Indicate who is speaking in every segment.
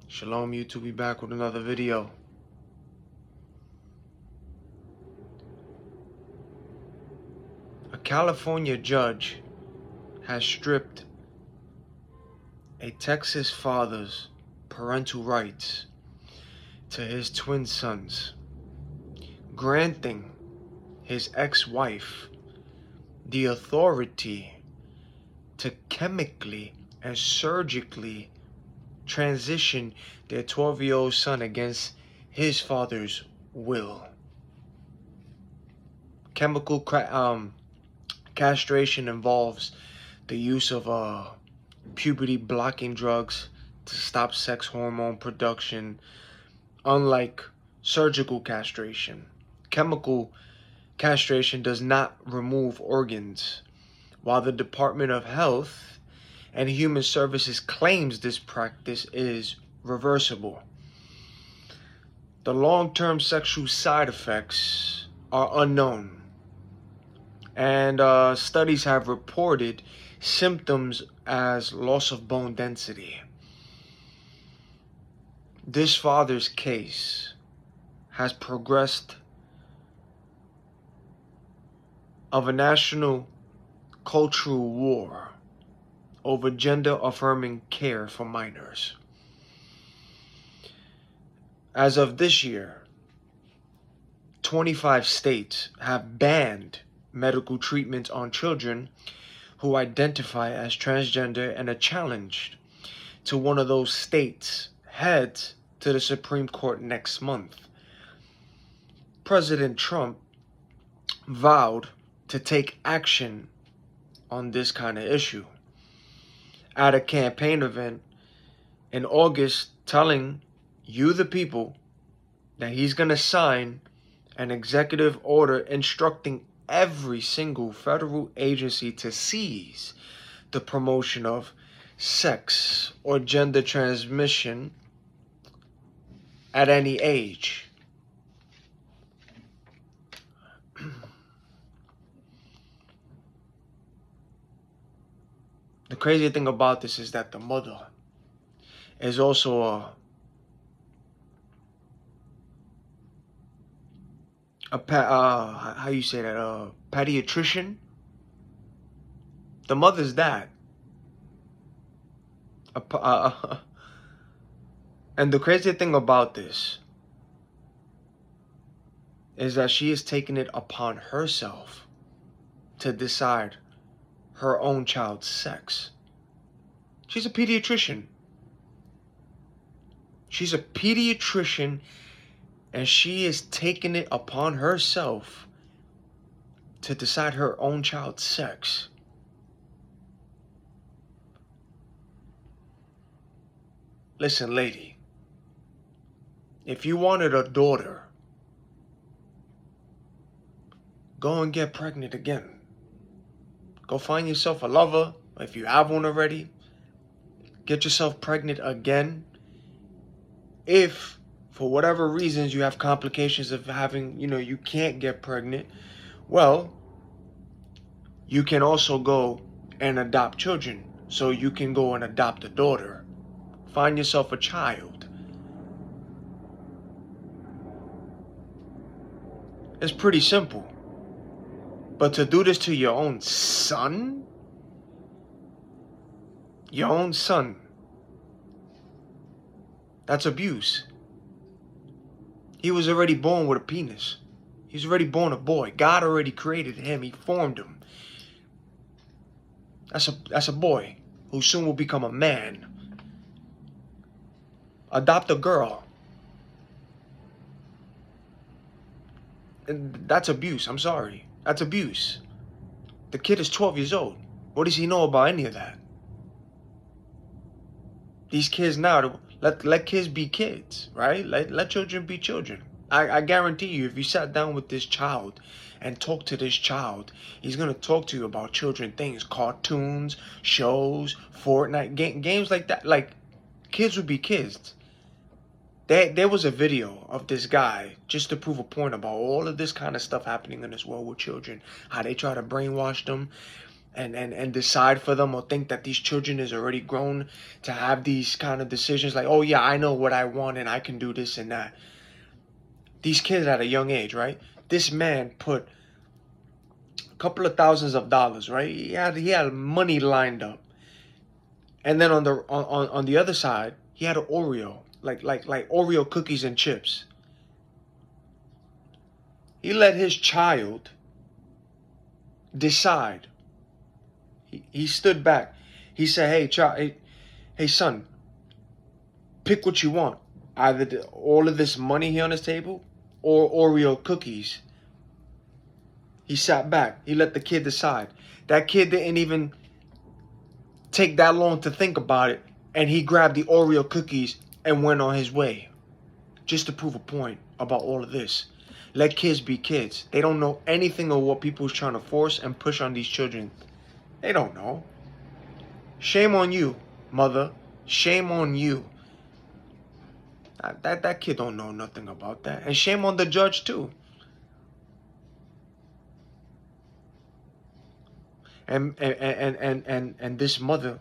Speaker 1: Shalom YouTube, we back with another video. A California judge has stripped a Texas father's parental rights to his twin sons, granting his ex-wife the authority to chemically and surgically transition their 12-year-old son against his father's will. Chemical castration involves the use of puberty blocking drugs to stop sex hormone production. Unlike surgical castration, chemical castration does not remove organs. While the Department of Health and Human Services claims this practice is reversible, the long-term sexual side effects are unknown, and studies have reported symptoms as loss of bone density. This father's case has progressed of a national cultural war over gender-affirming care for minors. As of this year, 25 states have banned medical treatment on children who identify as transgender, and a challenge to one of those states heads to the Supreme Court next month. President Trump vowed to take action on this kind of issue at a campaign event in August, telling you, the people, that he's going to sign an executive order instructing every single federal agency to cease the promotion of sex or gender transmission at any age. The crazy thing about this is that the mother is also how you say that, pediatrician. The mother's that. And the crazy thing about this is that she is taking it upon herself to decide her own child's sex. She's a pediatrician. She's a pediatrician, and she is taking it upon herself to decide her own child's sex. Listen, lady, if you wanted a daughter, go and get pregnant again. Go find yourself a lover. If you have one already, get yourself pregnant again. If for whatever reasons you have complications of having, you can't get pregnant, well, you can also go and adopt children. So you can go and adopt a daughter. Find yourself a child. It's pretty simple. But to do this to your own son? Your own son. That's abuse. He was already born with a penis. He's already born a boy. God already created him. He formed him. That's a boy who soon will become a man. Adopt a girl. And that's abuse. I'm sorry. That's abuse. The kid is 12 years old. What does he know about any of that? These kids now, let kids be kids, right? Let children be children. I guarantee you, if you sat down with this child and talked to this child, he's going to talk to you about children things, cartoons, shows, Fortnite, games like that. Like, kids would be kids. There was a video of this guy, just to prove a point about all of this kind of stuff happening in this world with children, how they try to brainwash them. and decide for them, or think that these children is already grown to have these kind of decisions like, oh yeah, I know what I want and I can do this and that. These kids at a young age, right? This man put a couple of thousands of dollars, right? He had money lined up. And then on the other side, he had an Oreo, like Oreo cookies and chips. He let his child decide. He stood back. He said, "Hey, child, hey, son, pick what you want. Either all of this money here on this table, or Oreo cookies." He sat back. He let the kid decide. That kid didn't even take that long to think about it, and he grabbed the Oreo cookies and went on his way. Just to prove a point about all of this. Let kids be kids. They don't know anything of what people's trying to force and push on these children. They don't know. Shame on you, mother. Shame on you. That kid don't know nothing about that. And shame on the judge too. And this mother,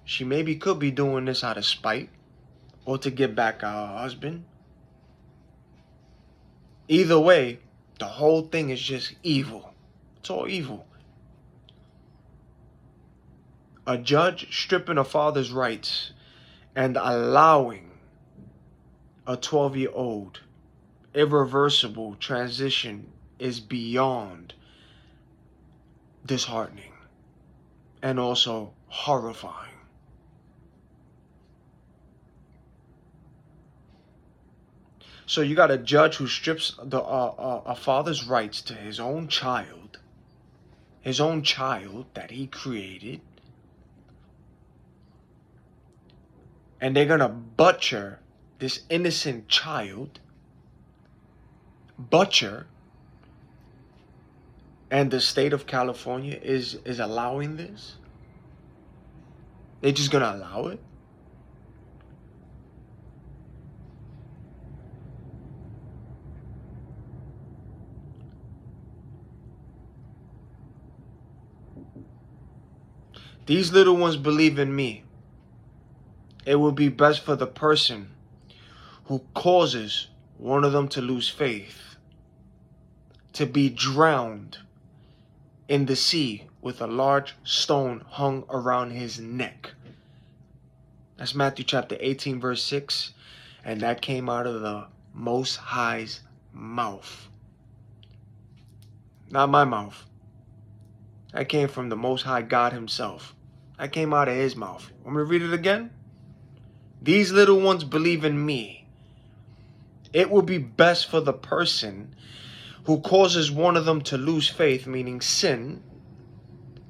Speaker 1: she maybe could be doing this out of spite or to get back at her husband. Either way, the whole thing is just evil. It's all evil. A judge stripping a father's rights and allowing a 12-year-old irreversible transition is beyond disheartening and also horrifying. So you got a judge who strips a father's rights to his own child that he created, and they're gonna butcher this innocent child, and the state of California is allowing this. They're just gonna allow it. These little ones believe in me. It would be best for the person who causes one of them to lose faith to be drowned in the sea with a large stone hung around his neck. That's Matthew chapter 18, verse 6. And that came out of the Most High's mouth. Not my mouth. That came from the Most High God himself. That came out of his mouth. Want me to read it again? These little ones believe in me. It will be best for the person who causes one of them to lose faith, meaning sin,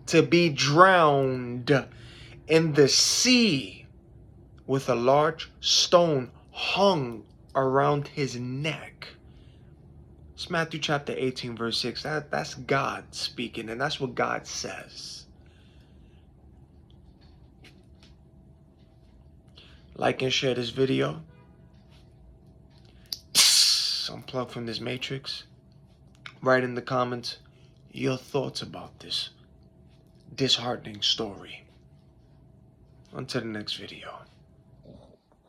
Speaker 1: to be drowned in the sea with a large stone hung around his neck. It's Matthew chapter 18, verse 6. That's God speaking, and that's what God says. Like and share this video. Unplug from this matrix. Write in the comments your thoughts about this disheartening story. Until the next video.